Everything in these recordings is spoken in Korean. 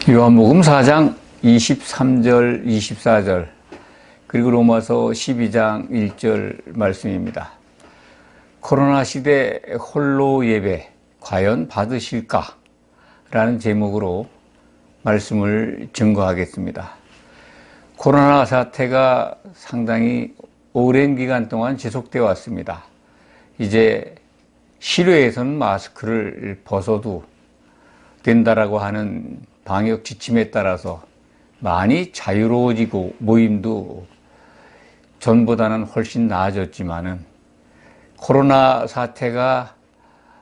요한복음 4장 23절, 24절, 그리고 로마서 12장 1절 말씀입니다. 코로나 시대 홀로 예배 과연 받으실까? 라는 제목으로 말씀을 증거하겠습니다. 코로나 사태가 상당히 오랜 기간 동안 지속되어 왔습니다. 이제 실외에서는 마스크를 벗어도 된다라고 하는 방역 지침에 따라서 많이 자유로워지고 모임도 전보다는 훨씬 나아졌지만은 코로나 사태가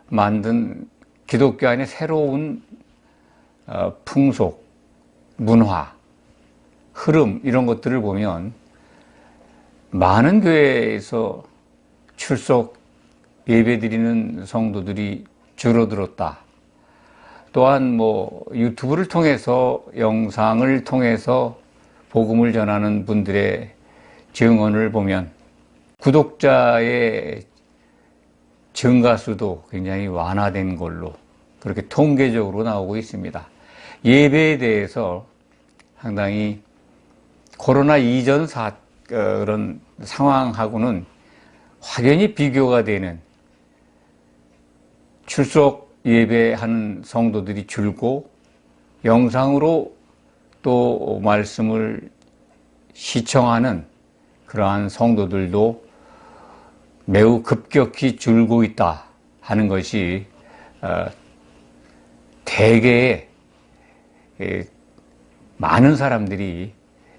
만든 기독교 안의 새로운 풍속, 문화, 흐름 이런 것들을 보면 많은 교회에서 출석 예배드리는 성도들이 줄어들었다. 또한 유튜브를 통해서 영상을 통해서 복음을 전하는 분들의 증언을 보면 구독자의 증가수도 굉장히 완화된 걸로 그렇게 통계적으로 나오고 있습니다. 예배에 대해서 상당히 코로나 이전 그런 상황하고는 확연히 비교가 되는 출석 예배하는 성도들이 줄고 영상으로 또 말씀을 시청하는 그러한 성도들도 매우 급격히 줄고 있다 하는 것이 대개의 많은 사람들이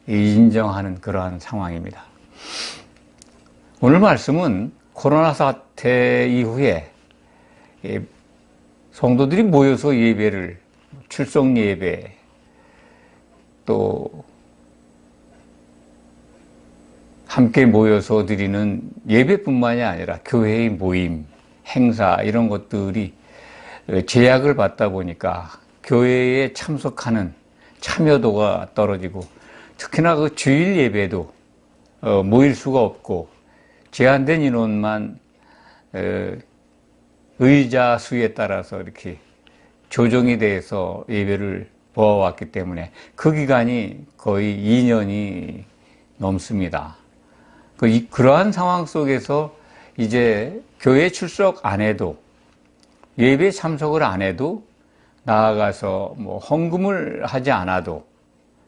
인정하는 그러한 상황입니다. 오늘 말씀은 코로나 사태 이후에 성도들이 모여서 예배를, 출석 예배, 또 함께 모여서 드리는 예배뿐만이 아니라 교회의 모임, 행사 이런 것들이 제약을 받다 보니까 교회에 참석하는 참여도가 떨어지고 특히나 그 주일 예배도 모일 수가 없고 제한된 인원만 의자 수에 따라서 이렇게 조정이 돼서 예배를 보아왔기 때문에 그 기간이 거의 2년이 넘습니다. 그러한 상황 속에서 이제 교회 출석 안 해도 예배 참석을 안 해도 나아가서 헌금을 하지 않아도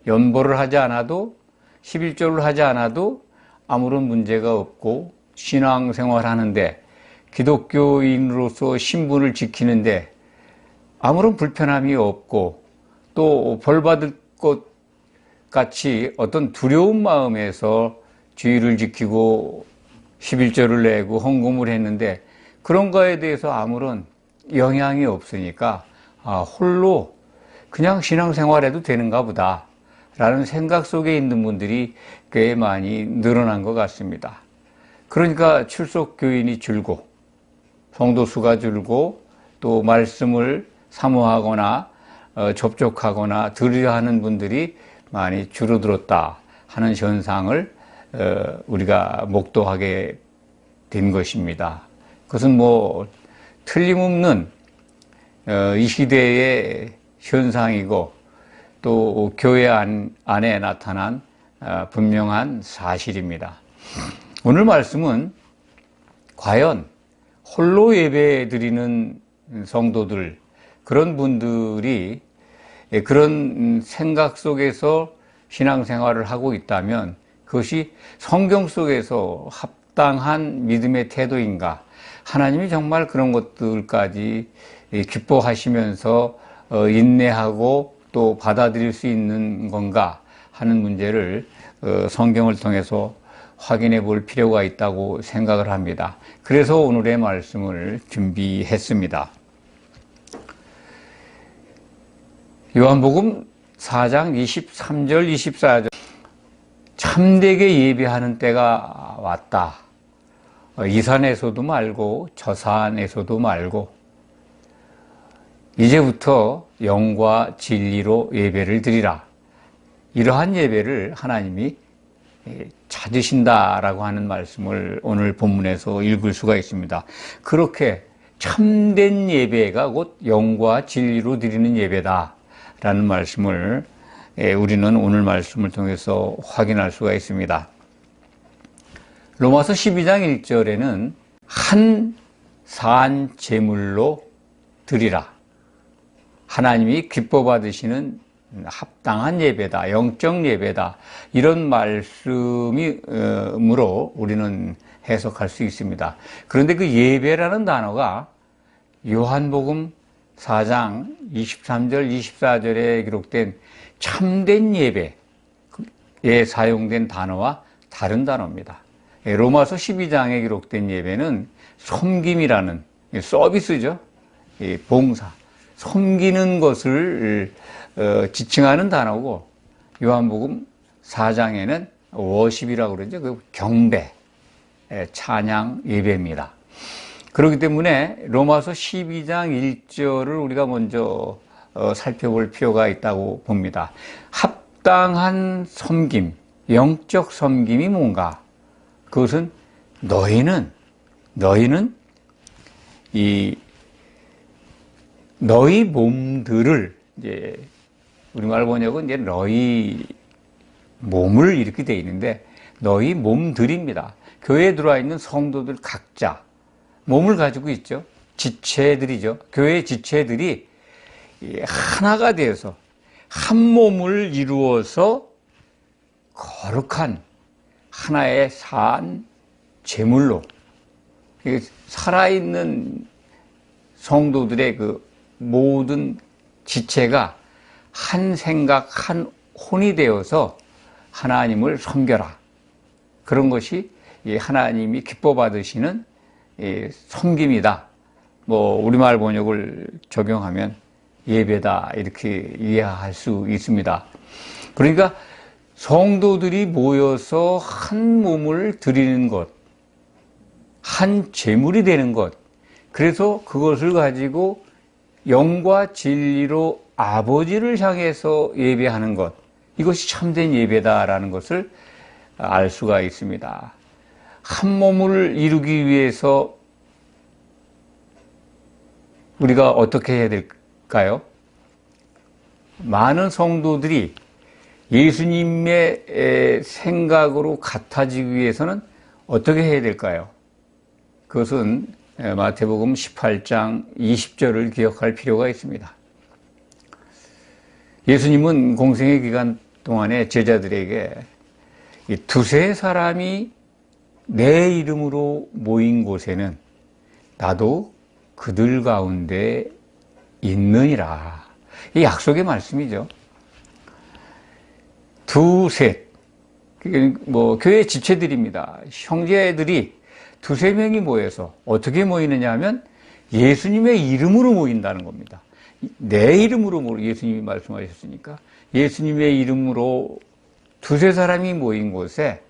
연보를 하지 않아도 11조를 하지 않아도 아무런 문제가 없고 신앙생활 하는데 기독교인으로서 신분을 지키는데 아무런 불편함이 없고 또 벌받을 것 같이 어떤 두려운 마음에서 주의를 지키고 11조를 내고 헌금을 했는데 그런 거에 대해서 아무런 영향이 없으니까 홀로 그냥 신앙생활해도 되는가 보다 라는 생각 속에 있는 분들이 꽤 많이 늘어난 것 같습니다. 그러니까 출석 교인이 줄고 성도 수가 줄고 또 말씀을 사모하거나 접촉하거나 들으려 하는 분들이 많이 줄어들었다 하는 현상을 우리가 목도하게 된 것입니다. 그것은 틀림없는 이 시대의 현상이고 또 교회 안에 나타난 분명한 사실입니다. 오늘 말씀은 과연 홀로 예배 드리는 성도들, 그런 분들이 그런 생각 속에서 신앙생활을 하고 있다면 그것이 성경 속에서 합당한 믿음의 태도인가? 하나님이 정말 그런 것들까지 기뻐하시면서 인내하고 또 받아들일 수 있는 건가 하는 문제를 성경을 통해서 확인해 볼 필요가 있다고 생각을 합니다. 그래서 오늘의 말씀을 준비했습니다. 요한복음 4장 23절, 24절. 참되게 예배하는 때가 왔다. 이 산에서도 말고 저 산에서도 말고 이제부터 영과 진리로 예배를 드리라. 이러한 예배를 하나님이 찾으신다라고 하는 말씀을 오늘 본문에서 읽을 수가 있습니다. 그렇게 참된 예배가 곧 영과 진리로 드리는 예배다 라는 말씀을 우리는 오늘 말씀을 통해서 확인할 수가 있습니다. 로마서 12장 1절에는 한 산 제물로 드리라. 하나님이 기뻐 받으시는 합당한 예배다, 영적 예배다, 이런 말씀으로 우리는 해석할 수 있습니다. 그런데 그 예배라는 단어가 요한복음 4장 23절, 24절에 기록된 참된 예배에 사용된 단어와 다른 단어입니다. 로마서 12장에 기록된 예배는 섬김이라는 서비스죠. 봉사, 섬기는 것을 지칭하는 단어고, 요한복음 4장에는 워십이라고 그러죠. 그 경배, 찬양, 예배입니다. 그렇기 때문에 로마서 12장 1절을 우리가 먼저 살펴볼 필요가 있다고 봅니다. 합당한 섬김, 영적 섬김이 뭔가? 그것은 너희 몸들을, 이제 우리말 번역은 이제 너희 몸을 이렇게 되어 있는데, 너희 몸들입니다. 교회에 들어와 있는 성도들 각자 몸을 가지고 있죠. 지체들이죠. 교회의 지체들이 하나가 되어서 한 몸을 이루어서 거룩한 하나의 산 제물로, 살아있는 성도들의 그 모든 지체가 한 생각, 한 혼이 되어서 하나님을 섬겨라. 그런 것이 하나님이 기뻐 받으시는 섬김이다. 우리말 번역을 적용하면 예배다, 이렇게 이해할 수 있습니다. 그러니까 성도들이 모여서 한 몸을 드리는 것, 한 제물이 되는 것, 그래서 그것을 가지고 영과 진리로 아버지를 향해서 예배하는 것, 이것이 참된 예배다라는 것을 알 수가 있습니다. 한 몸을 이루기 위해서 우리가 어떻게 해야 될까요? 많은 성도들이 예수님의 생각으로 같아지기 위해서는 어떻게 해야 될까요? 그것은 마태복음 18장 20절을 기억할 필요가 있습니다. 예수님은 공생의 기간 동안에 제자들에게 이 두세 사람이 내 이름으로 모인 곳에는 나도 그들 가운데 있느니라. 이 약속의 말씀이죠. 두셋, 교회 지체들입니다. 형제들이 두세 명이 모여서 어떻게 모이느냐 하면 예수님의 이름으로 모인다는 겁니다. 내 이름으로 예수님이 말씀하셨으니까 예수님의 이름으로 두세 사람이 모인 곳에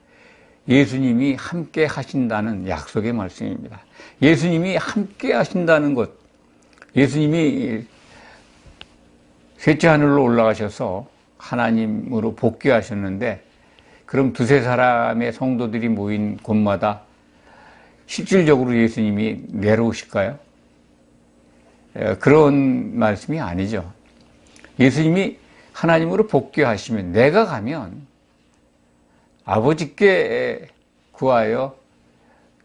예수님이 함께 하신다는 약속의 말씀입니다. 예수님이 함께 하신다는 것, 예수님이 셋째 하늘로 올라가셔서 하나님으로 복귀하셨는데, 그럼 두세 사람의 성도들이 모인 곳마다 실질적으로 예수님이 내려오실까요? 그런 말씀이 아니죠. 예수님이 하나님으로 복귀하시면, 내가 가면 아버지께 구하여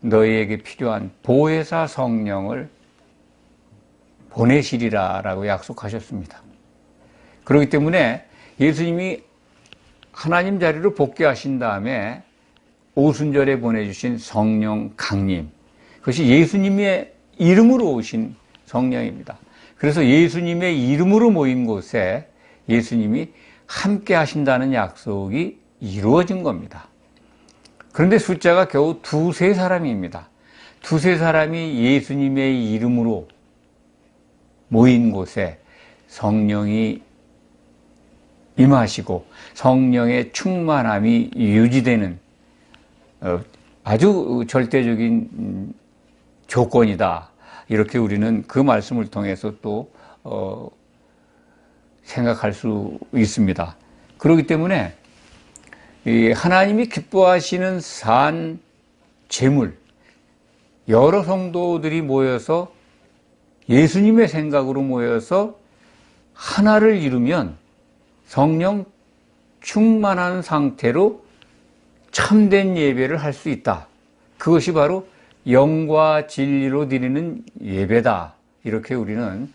너희에게 필요한 보혜사 성령을 보내시리라 라고 약속하셨습니다. 그렇기 때문에 예수님이 하나님 자리로 복귀하신 다음에 오순절에 보내주신 성령 강림, 그것이 예수님의 이름으로 오신 성령입니다. 그래서 예수님의 이름으로 모인 곳에 예수님이 함께 하신다는 약속이 이루어진 겁니다. 그런데 숫자가 겨우 두세 사람입니다. 두세 사람이 예수님의 이름으로 모인 곳에 성령이 임하시고 성령의 충만함이 유지되는 아주 절대적인 조건이다. 이렇게 우리는 그 말씀을 통해서 또 생각할 수 있습니다. 그렇기 때문에 하나님이 기뻐하시는 산 제물, 여러 성도들이 모여서 예수님의 생각으로 모여서 하나를 이루면 성령 충만한 상태로 참된 예배를 할 수 있다. 그것이 바로 영과 진리로 드리는 예배다. 이렇게 우리는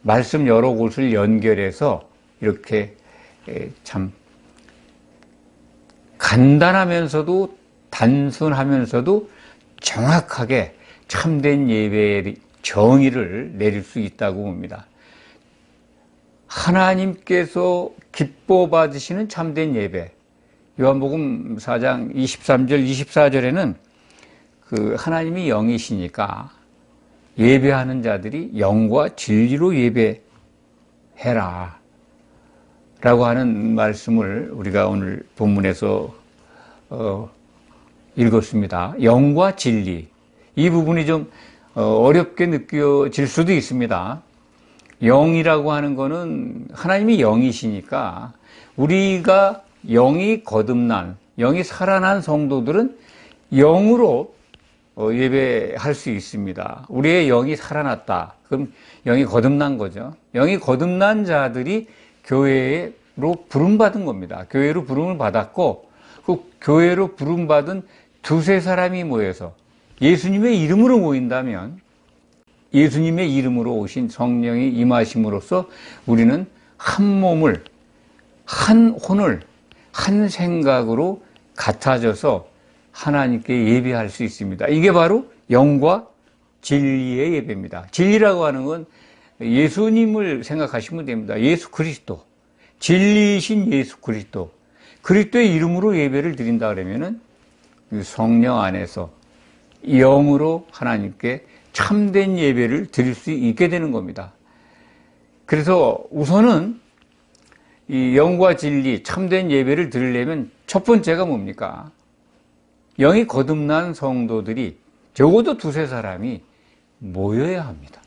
말씀 여러 곳을 연결해서 이렇게 참 간단하면서도 단순하면서도 정확하게 참된 예배의 정의를 내릴 수 있다고 봅니다. 하나님께서 기뻐 받으시는 참된 예배. 요한복음 4장 23절, 24절에는 그 하나님이 영이시니까 예배하는 자들이 영과 진리로 예배해라. 라고 하는 말씀을 우리가 오늘 본문에서 읽었습니다. 영과 진리. 이 부분이 좀 어렵게 느껴질 수도 있습니다. 영이라고 하는 거는 하나님이 영이시니까 우리가 영이 거듭난, 영이 살아난 성도들은 영으로 예배할 수 있습니다. 우리의 영이 살아났다. 그럼 영이 거듭난 거죠. 영이 거듭난 자들이 교회로 부름받은 겁니다. 교회로 부름을 받았고 그 교회로 부름받은 두세 사람이 모여서 예수님의 이름으로 모인다면 예수님의 이름으로 오신 성령이 임하심으로써 우리는 한 몸을, 한 혼을, 한 생각으로 같아져서 하나님께 예배할 수 있습니다. 이게 바로 영과 진리의 예배입니다. 진리라고 하는 건 예수님을 생각하시면 됩니다. 예수 그리스도, 진리이신 예수 그리스도, 그리스도의 이름으로 예배를 드린다 그러면은 성령 안에서 영으로 하나님께 참된 예배를 드릴 수 있게 되는 겁니다. 그래서 우선은 이 영과 진리, 참된 예배를 드리려면 첫 번째가 뭡니까? 영이 거듭난 성도들이 적어도 두세 사람이 모여야 합니다.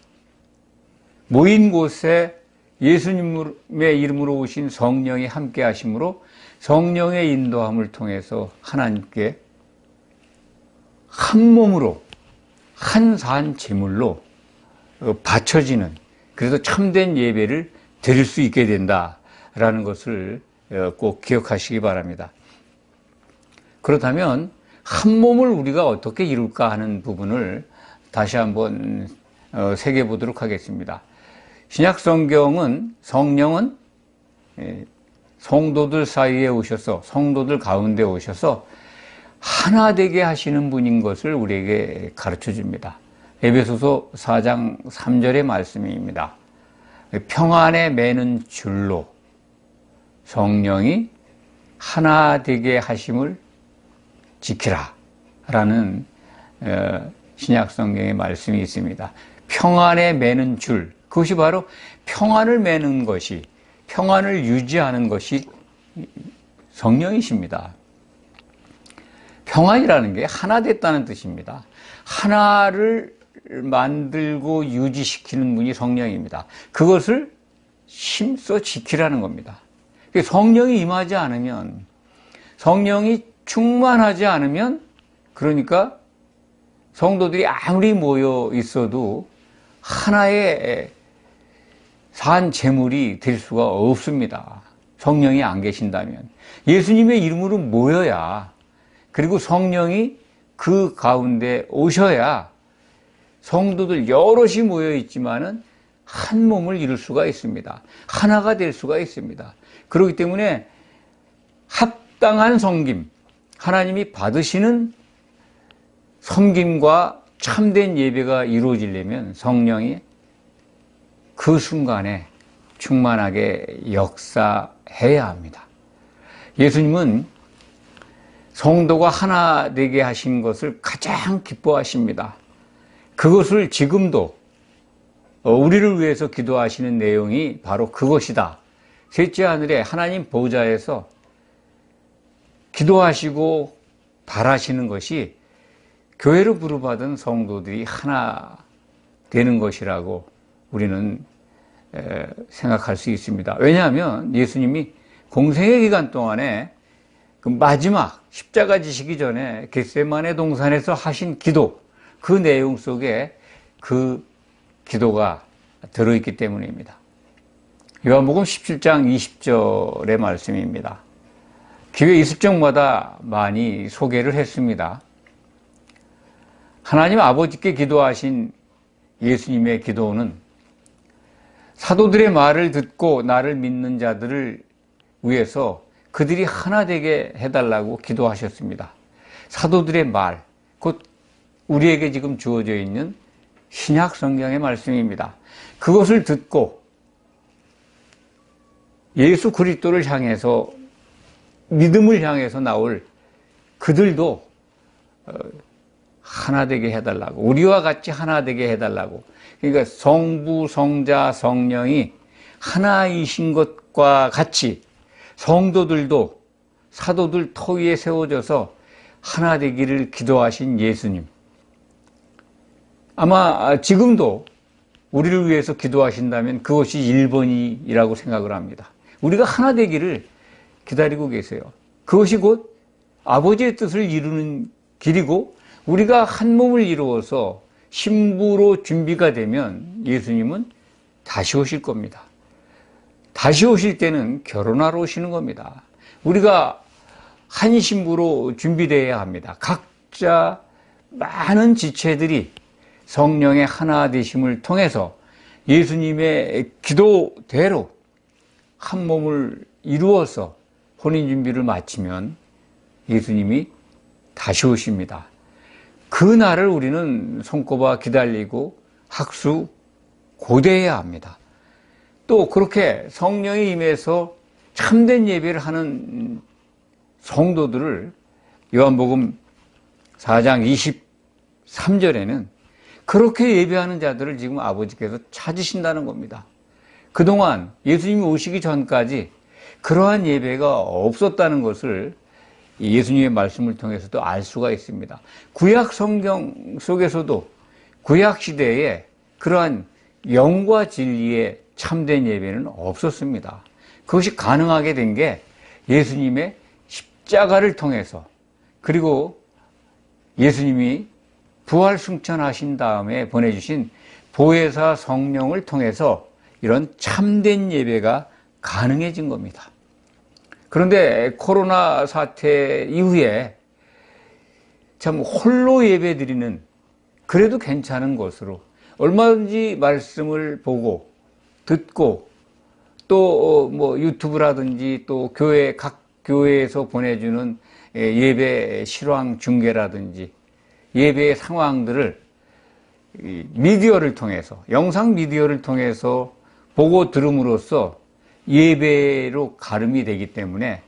모인 곳에 예수님의 이름으로 오신 성령이 함께 하심으로 성령의 인도함을 통해서 하나님께 한 몸으로 한 산 제물로 바쳐지는, 그래서 참된 예배를 드릴 수 있게 된다라는 것을 꼭 기억하시기 바랍니다. 그렇다면 한 몸을 우리가 어떻게 이룰까 하는 부분을 다시 한번 새겨보도록 하겠습니다. 신약 성경은 성령은 성도들 사이에 오셔서, 성도들 가운데 오셔서 하나 되게 하시는 분인 것을 우리에게 가르쳐 줍니다. 에베소서 4장 3절의 말씀입니다. 평안에 매는 줄로 성령이 하나 되게 하심을 지키라 라는 신약 성경의 말씀이 있습니다. 평안에 매는 줄, 그것이 바로 평안을 매는 것이, 평안을 유지하는 것이 성령이십니다. 평안이라는 게 하나 됐다는 뜻입니다. 하나를 만들고 유지시키는 분이 성령입니다. 그것을 힘써 지키라는 겁니다. 성령이 임하지 않으면, 성령이 충만하지 않으면, 그러니까 성도들이 아무리 모여 있어도 하나의 산 제물이 될 수가 없습니다. 성령이 안 계신다면. 예수님의 이름으로 모여야, 그리고 성령이 그 가운데 오셔야 성도들 여럿이 모여 있지만은 한 몸을 이룰 수가 있습니다. 하나가 될 수가 있습니다. 그렇기 때문에 합당한 섬김, 하나님이 받으시는 섬김과 참된 예배가 이루어지려면 성령이 그 순간에 충만하게 역사해야 합니다. 예수님은 성도가 하나 되게 하신 것을 가장 기뻐하십니다. 그것을 지금도 우리를 위해서 기도하시는 내용이 바로 그것이다. 셋째 하늘에 하나님 보좌에서 기도하시고 바라시는 것이 교회로 부르받은 성도들이 하나 되는 것이라고 우리는 생각할 수 있습니다. 왜냐하면 예수님이 공생의 기간 동안에 그 마지막 십자가 지시기 전에 겟세마네 동산에서 하신 기도, 그 내용 속에 그 기도가 들어있기 때문입니다. 요한복음 17장 20절의 말씀입니다. 기회 있을 적마다 많이 소개를 했습니다. 하나님 아버지께 기도하신 예수님의 기도는 사도들의 말을 듣고 나를 믿는 자들을 위해서 그들이 하나 되게 해달라고 기도하셨습니다. 사도들의 말, 곧 우리에게 지금 주어져 있는 신약 성경의 말씀입니다. 그것을 듣고 예수 그리스도를 향해서 믿음을 향해서 나올 그들도 하나 되게 해달라고, 우리와 같이 하나 되게 해달라고. 그러니까 성부, 성자, 성령이 하나이신 것과 같이 성도들도 사도들 터 위에 세워져서 하나 되기를 기도하신 예수님. 아마 지금도 우리를 위해서 기도하신다면 그것이 1번이라고 생각을 합니다. 우리가 하나 되기를 기다리고 계세요. 그것이 곧 아버지의 뜻을 이루는 길이고, 우리가 한 몸을 이루어서 신부로 준비가 되면 예수님은 다시 오실 겁니다. 다시 오실 때는 결혼하러 오시는 겁니다. 우리가 한 신부로 준비되어야 합니다. 각자 많은 지체들이 성령의 하나 되심을 통해서 예수님의 기도대로 한 몸을 이루어서 혼인 준비를 마치면 예수님이 다시 오십니다. 그 날을 우리는 손꼽아 기다리고 학수 고대해야 합니다. 또 그렇게 성령이 임해서 참된 예배를 하는 성도들을 요한복음 4장 23절에는 그렇게 예배하는 자들을 지금 아버지께서 찾으신다는 겁니다. 그동안 예수님이 오시기 전까지 그러한 예배가 없었다는 것을 예수님의 말씀을 통해서도 알 수가 있습니다. 구약 성경 속에서도 구약 시대에 그러한 영과 진리의 참된 예배는 없었습니다. 그것이 가능하게 된 게 예수님의 십자가를 통해서, 그리고 예수님이 부활 승천하신 다음에 보내주신 보혜사 성령을 통해서 이런 참된 예배가 가능해진 겁니다. 그런데 코로나 사태 이후에 참 홀로 예배 드리는, 그래도 괜찮은 것으로 얼마든지 말씀을 보고 듣고 또 뭐 유튜브라든지 또 각 교회에서 보내주는 예배 실황 중계라든지 예배의 상황들을 미디어를 통해서, 영상 미디어를 통해서 보고 들음으로써 예배로 가름이 되기 때문에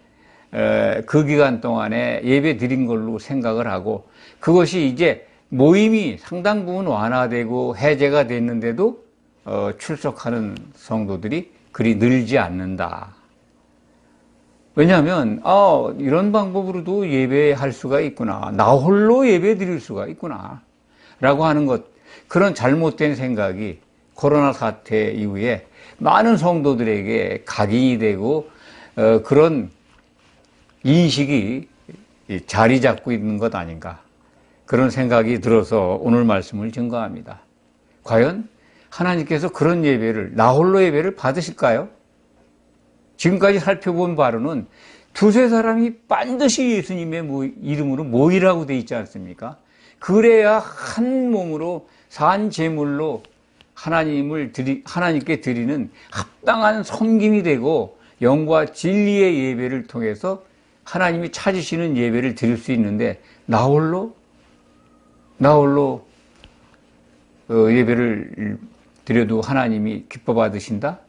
그 기간 동안에 예배 드린 걸로 생각을 하고, 그것이 이제 모임이 상당 부분 완화되고 해제가 됐는데도 출석하는 성도들이 그리 늘지 않는다. 왜냐하면 이런 방법으로도 예배할 수가 있구나, 나 홀로 예배 드릴 수가 있구나 라고 하는 것, 그런 잘못된 생각이 코로나 사태 이후에 많은 성도들에게 각인이 되고 그런 인식이 자리 잡고 있는 것 아닌가, 그런 생각이 들어서 오늘 말씀을 증거합니다. 과연 하나님께서 그런 예배를, 나 홀로 예배를 받으실까요? 지금까지 살펴본 바로는 두세 사람이 반드시 예수님의 이름으로 모이라고 돼 있지 않습니까? 그래야 한 몸으로 산 제물로 하나님께 드리는 합당한 섬김이 되고 영과 진리의 예배를 통해서 하나님이 찾으시는 예배를 드릴 수 있는데, 나 홀로 예배를 드려도 하나님이 기뻐 받으신다?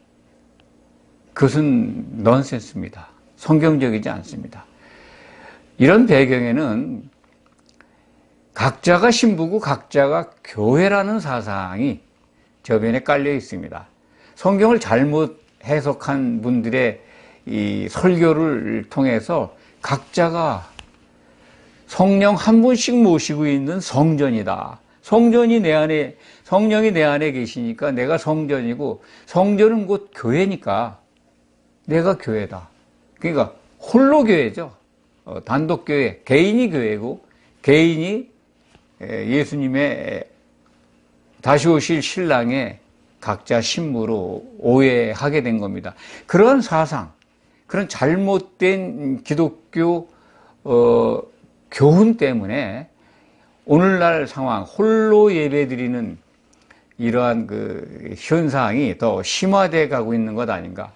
그것은 넌센스입니다. 성경적이지 않습니다. 이런 배경에는 각자가 신부고 각자가 교회라는 사상이 저변에 깔려 있습니다. 성경을 잘못 해석한 분들의 이 설교를 통해서 각자가 성령 한 분씩 모시고 있는 성전이다. 성전이 내 안에, 성령이 내 안에 계시니까 내가 성전이고, 성전은 곧 교회니까 내가 교회다. 그러니까 홀로 교회죠. 단독 교회, 개인이 교회고, 개인이 예수님의 다시 오실 신랑의 각자 신부로 오해하게 된 겁니다. 그런 사상, 그런 잘못된 기독교 교훈 때문에 오늘날 상황, 홀로 예배드리는 이러한 그 현상이 더 심화되어 가고 있는 것 아닌가,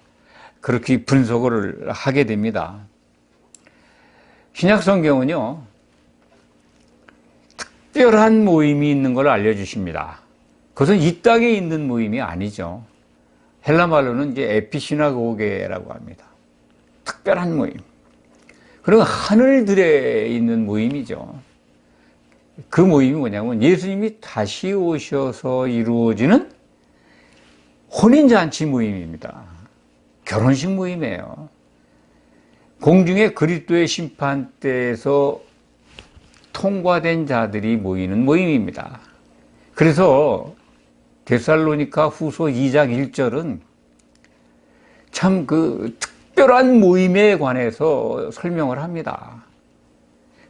그렇게 분석을 하게 됩니다. 신약 성경은요, 특별한 모임이 있는 걸 알려주십니다. 그것은 이 땅에 있는 모임이 아니죠. 헬라 말로는 이제 에피시나고게라고 합니다. 특별한 모임. 그리고 하늘들에 있는 모임이죠. 그 모임이 뭐냐면 예수님이 다시 오셔서 이루어지는 혼인잔치 모임입니다. 결혼식 모임이에요. 공중의 그리스도의 심판대에서 통과된 자들이 모이는 모임입니다. 그래서 데살로니가 후서 2장 1절은 참 그 특별한 모임에 관해서 설명을 합니다.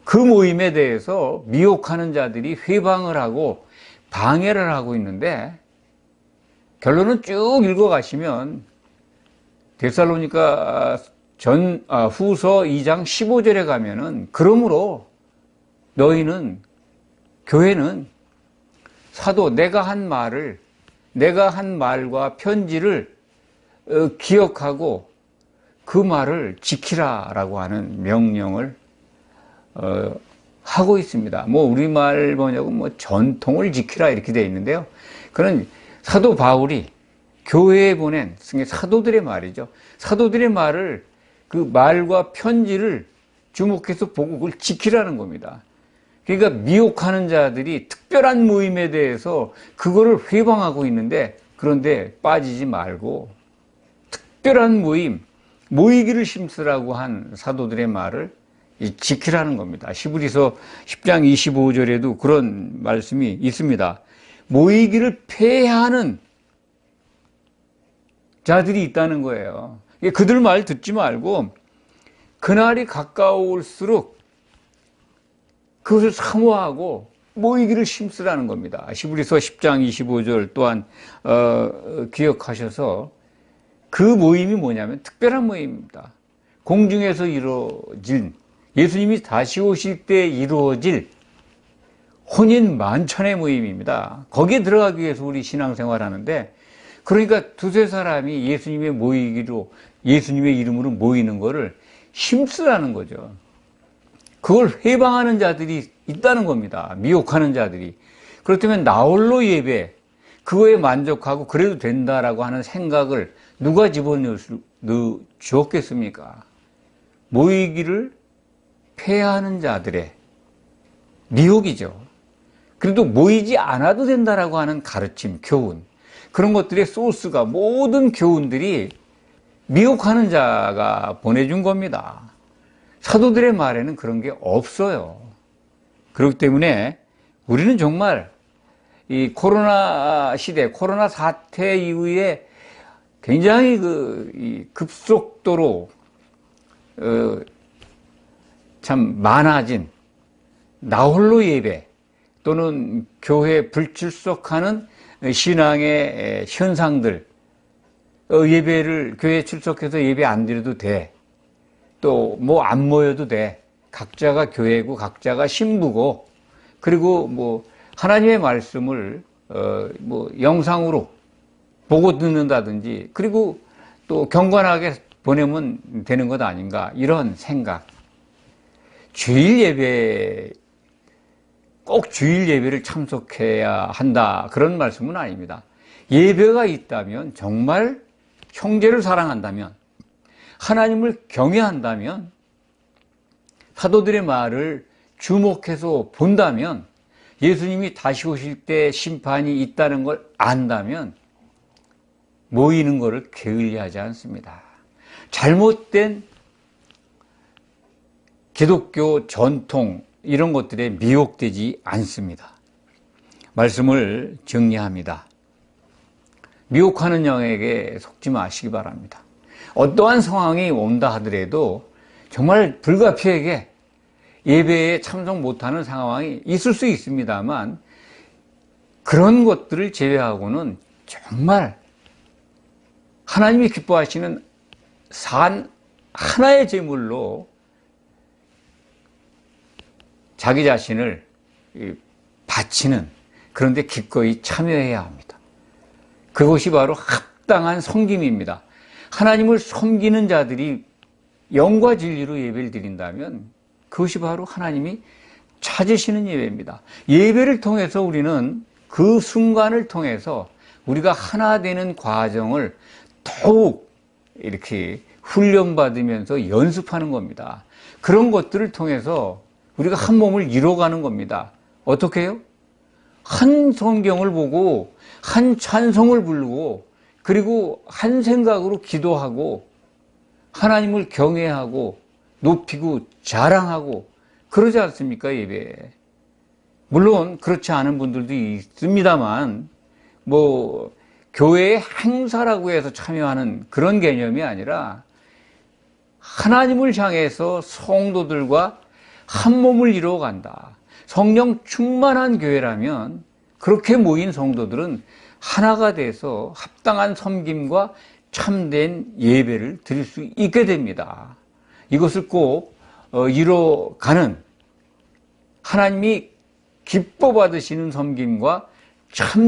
그 모임에 대해서 미혹하는 자들이 회방을 하고 방해를 하고 있는데, 결론은 쭉 읽어가시면 데살로니가 후서 2장 15절에 가면은, 그러므로 너희는, 교회는 사도 내가 한 말과 편지를 기억하고 그 말을 지키라라고 하는 명령을 하고 있습니다. 뭐 우리말 번역은 뭐 전통을 지키라 이렇게 되어 있는데요. 그는 사도 바울이 교회에 보낸 사도들의 말이죠. 사도들의 말을, 그 말과 편지를 주목해서 보고 그걸 지키라는 겁니다. 그러니까 미혹하는 자들이 특별한 모임에 대해서 그거를 회방하고 있는데, 그런데 빠지지 말고 특별한 모임, 모이기를 심쓰라고 한 사도들의 말을 지키라는 겁니다. 히브리서 10장 25절에도 그런 말씀이 있습니다. 모이기를 폐하는 자들이 있다는 거예요. 그들 말 듣지 말고 그날이 가까울수록 그것을 사모하고 모이기를 심쓰라는 겁니다. 히브리서 10장 25절 또한 기억하셔서, 그 모임이 뭐냐면 특별한 모임입니다. 공중에서 이루어질, 예수님이 다시 오실 때 이루어질 혼인 만찬의 모임입니다. 거기에 들어가기 위해서 우리 신앙생활 하는데, 그러니까 두세 사람이 예수님의 이름으로 모이는 거를 힘쓰라는 거죠. 그걸 회방하는 자들이 있다는 겁니다. 미혹하는 자들이. 그렇다면 나홀로 예배, 그거에 만족하고 그래도 된다라고 하는 생각을 누가 집어넣었겠습니까? 모이기를 폐하는 자들의 미혹이죠. 그래도 모이지 않아도 된다라고 하는 가르침, 교훈, 그런 것들의 소스가, 모든 교훈들이 미혹하는 자가 보내준 겁니다. 사도들의 말에는 그런 게 없어요. 그렇기 때문에 우리는 정말 이 코로나 시대, 코로나 사태 이후에 굉장히 급속도로 참 많아진 나홀로 예배 또는 교회에 불출석하는 신앙의 현상들, 교회에 출석해서 예배 안 드려도 돼, 또 뭐 안 모여도 돼, 각자가 교회고 각자가 신부고, 그리고 뭐 하나님의 말씀을 뭐 영상으로 보고 듣는다든지, 그리고 또 경건하게 보내면 되는 것 아닌가, 이런 생각. 주일 예배, 꼭 주일 예배를 참석해야 한다, 그런 말씀은 아닙니다. 예배가 있다면, 정말 형제를 사랑한다면, 하나님을 경외한다면, 사도들의 말을 주목해서 본다면, 예수님이 다시 오실 때 심판이 있다는 걸 안다면 모이는 것을 게을리하지 않습니다. 잘못된 기독교 전통, 이런 것들에 미혹되지 않습니다. 말씀을 정리합니다. 미혹하는 영에게 속지 마시기 바랍니다. 어떠한 상황이 온다 하더라도 정말 불가피하게 예배에 참석 못하는 상황이 있을 수 있습니다만, 그런 것들을 제외하고는 정말 하나님이 기뻐하시는 산 하나의 제물로 자기 자신을 바치는, 그런데 기꺼이 참여해야 합니다. 그것이 바로 합당한 섬김입니다. 하나님을 섬기는 자들이 영과 진리로 예배를 드린다면 그것이 바로 하나님이 찾으시는 예배입니다. 예배를 통해서 우리는 그 순간을 통해서 우리가 하나 되는 과정을 더욱 이렇게 훈련받으면서 연습하는 겁니다. 그런 것들을 통해서 우리가 한 몸을 이뤄가는 겁니다. 어떻게 해요? 한 성경을 보고 한 찬송을 부르고 그리고 한 생각으로 기도하고 하나님을 경외하고 높이고 자랑하고 그러지 않습니까? 예배에. 물론 그렇지 않은 분들도 있습니다만 교회의 행사라고 해서 참여하는 그런 개념이 아니라 하나님을 향해서 성도들과 한 몸을 이루어간다. 성령 충만한 교회라면 그렇게 모인 성도들은 하나가 돼서 합당한 섬김과 참된 예배를 드릴 수 있게 됩니다. 이것을 꼭 이뤄가는 하나님이 기뻐 받으시는 섬김과 참